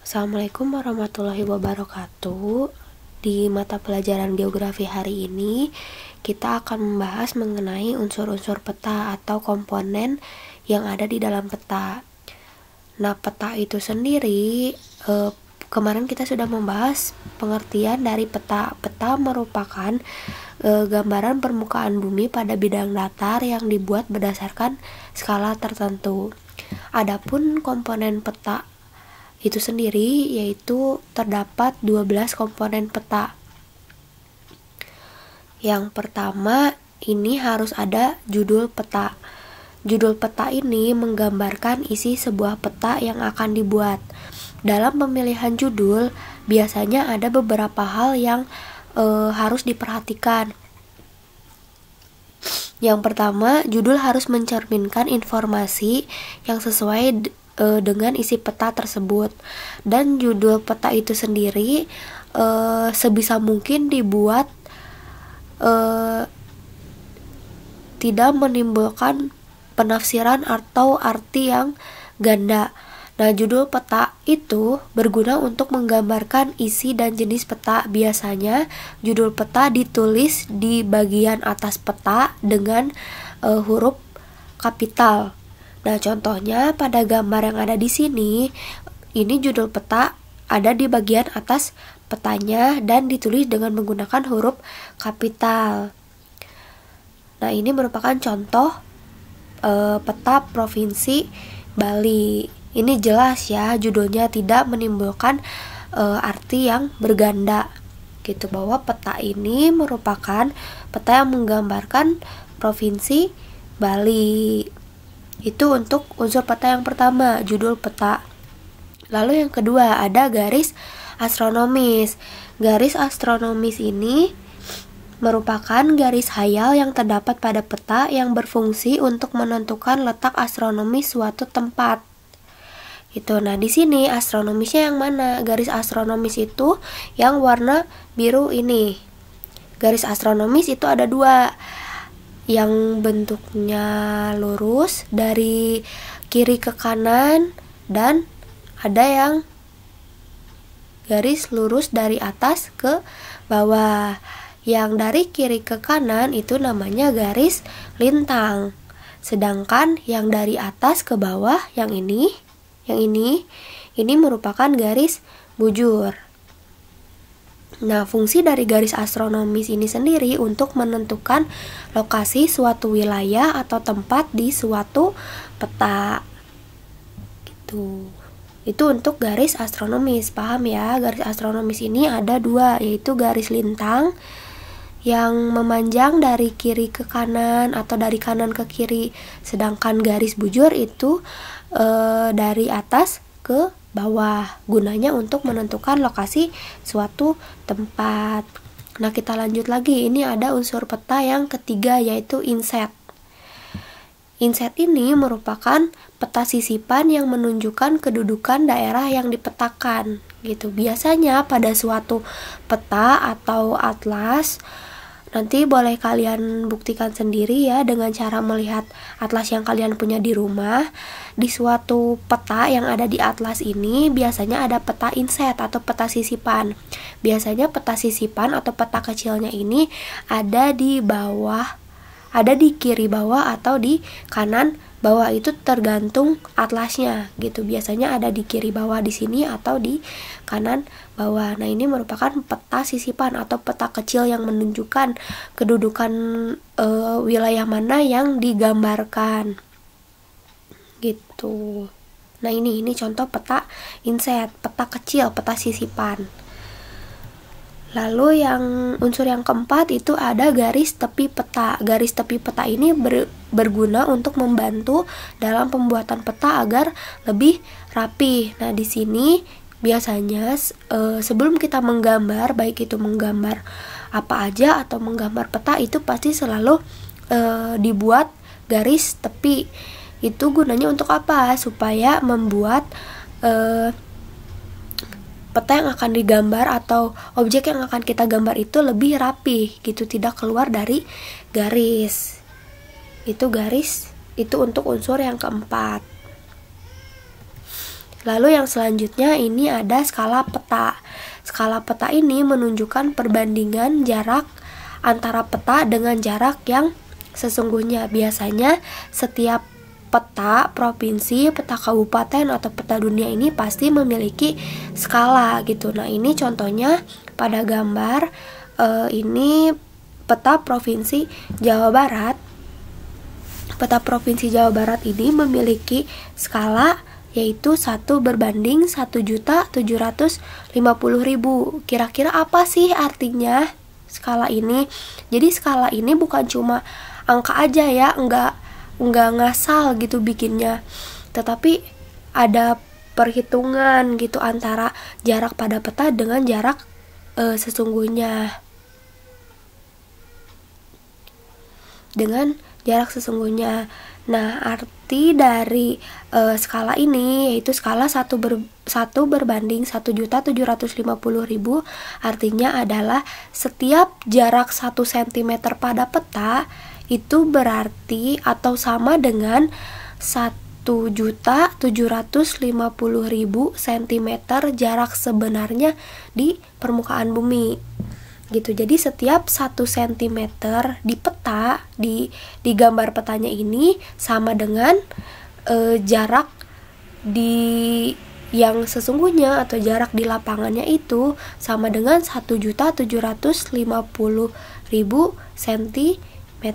Assalamualaikum warahmatullahi wabarakatuh. Di mata pelajaran geografi hari ini, kita akan membahas mengenai unsur-unsur peta atau komponen yang ada di dalam peta. Nah, peta itu sendiri, kemarin kita sudah membahas pengertian dari peta. Peta merupakan gambaran permukaan bumi pada bidang datar yang dibuat berdasarkan skala tertentu. Adapun komponen peta itu sendiri yaitu terdapat 12 komponen peta. Yang pertama, ini harus ada judul peta. Judul peta ini menggambarkan isi sebuah peta yang akan dibuat. Dalam pemilihan judul, biasanya ada beberapa hal yang harus diperhatikan. Yang pertama, judul harus mencerminkan informasi yang sesuai dengan isi peta tersebut, dan judul peta itu sendiri sebisa mungkin dibuat tidak menimbulkan penafsiran atau arti yang ganda. Nah, judul peta itu berguna untuk menggambarkan isi dan jenis peta. Biasanya judul peta ditulis di bagian atas peta dengan huruf kapital. Nah, contohnya pada gambar yang ada di sini, ini judul peta ada di bagian atas petanya dan ditulis dengan menggunakan huruf kapital. Nah, ini merupakan contoh peta Provinsi Bali. Ini jelas ya, judulnya tidak menimbulkan arti yang berganda, gitu, bahwa peta ini merupakan peta yang menggambarkan Provinsi Bali. Itu untuk unsur peta yang pertama, judul peta. Lalu yang kedua, ada garis astronomis. Garis astronomis ini merupakan garis hayal yang terdapat pada peta yang berfungsi untuk menentukan letak astronomis suatu tempat. Gitu. Nah, di sini astronomisnya yang mana? Garis astronomis itu yang warna biru ini. Garis astronomis itu ada dua, yang bentuknya lurus dari kiri ke kanan, dan ada yang garis lurus dari atas ke bawah. Yang dari kiri ke kanan itu namanya garis lintang, sedangkan yang dari atas ke bawah, yang ini merupakan garis bujur. Nah, fungsi dari garis astronomis ini sendiri untuk menentukan lokasi suatu wilayah atau tempat di suatu peta. Gitu. Itu untuk garis astronomis, paham ya? Garis astronomis ini ada dua, yaitu garis lintang yang memanjang dari kiri ke kanan atau dari kanan ke kiri, sedangkan garis bujur itu dari atas ke bawah, gunanya untuk menentukan lokasi suatu tempat. Nah, kita lanjut lagi. Ini ada unsur peta yang ketiga, yaitu inset. Inset ini merupakan peta sisipan yang menunjukkan kedudukan daerah yang dipetakan, gitu. Biasanya pada suatu peta atau atlas, nanti boleh kalian buktikan sendiri ya dengan cara melihat atlas yang kalian punya di rumah. Di suatu peta yang ada di atlas ini biasanya ada peta inset atau peta sisipan. Biasanya peta sisipan atau peta kecilnya ini ada di bawah, ada di kiri bawah atau di kanan bawah, itu tergantung atlasnya, gitu. Biasanya ada di kiri bawah di sini atau di kanan bawah. Nah, ini merupakan peta sisipan atau peta kecil yang menunjukkan kedudukan wilayah mana yang digambarkan, gitu. Nah, ini contoh peta inset, peta kecil, peta sisipan. Lalu yang unsur yang keempat itu ada garis tepi peta. Garis tepi peta ini berguna untuk membantu dalam pembuatan peta agar lebih rapi. Nah, di sini biasanya sebelum kita menggambar, baik itu menggambar apa aja atau menggambar peta, itu pasti selalu dibuat garis tepi. Itu gunanya untuk apa? Supaya membuat peta yang akan digambar atau objek yang akan kita gambar itu lebih rapi, gitu, tidak keluar dari garis. Itu garis, itu untuk unsur yang keempat. Lalu yang selanjutnya ini ada skala peta. Skala peta ini menunjukkan perbandingan jarak antara peta dengan jarak yang sesungguhnya. Biasanya setiap peta provinsi, peta kabupaten, atau peta dunia ini pasti memiliki skala gitu. Nah, ini contohnya pada gambar ini peta provinsi Jawa Barat. Peta provinsi Jawa Barat ini memiliki skala yaitu 1:1.750.000. Kira-kira apa sih artinya skala ini? Jadi skala ini bukan cuma angka aja ya, enggak ngasal gitu bikinnya, tetapi ada perhitungan gitu antara jarak pada peta dengan jarak sesungguhnya. Nah, arti dari skala ini yaitu skala 1:1.750.000, artinya adalah setiap jarak 1 cm pada peta itu berarti atau sama dengan 1.750.000 cm jarak sebenarnya di permukaan bumi gitu. Jadi setiap 1 cm di peta, di gambar petanya ini sama dengan jarak di yang sesungguhnya atau jarak di lapangannya itu sama dengan 1.750.000 cm.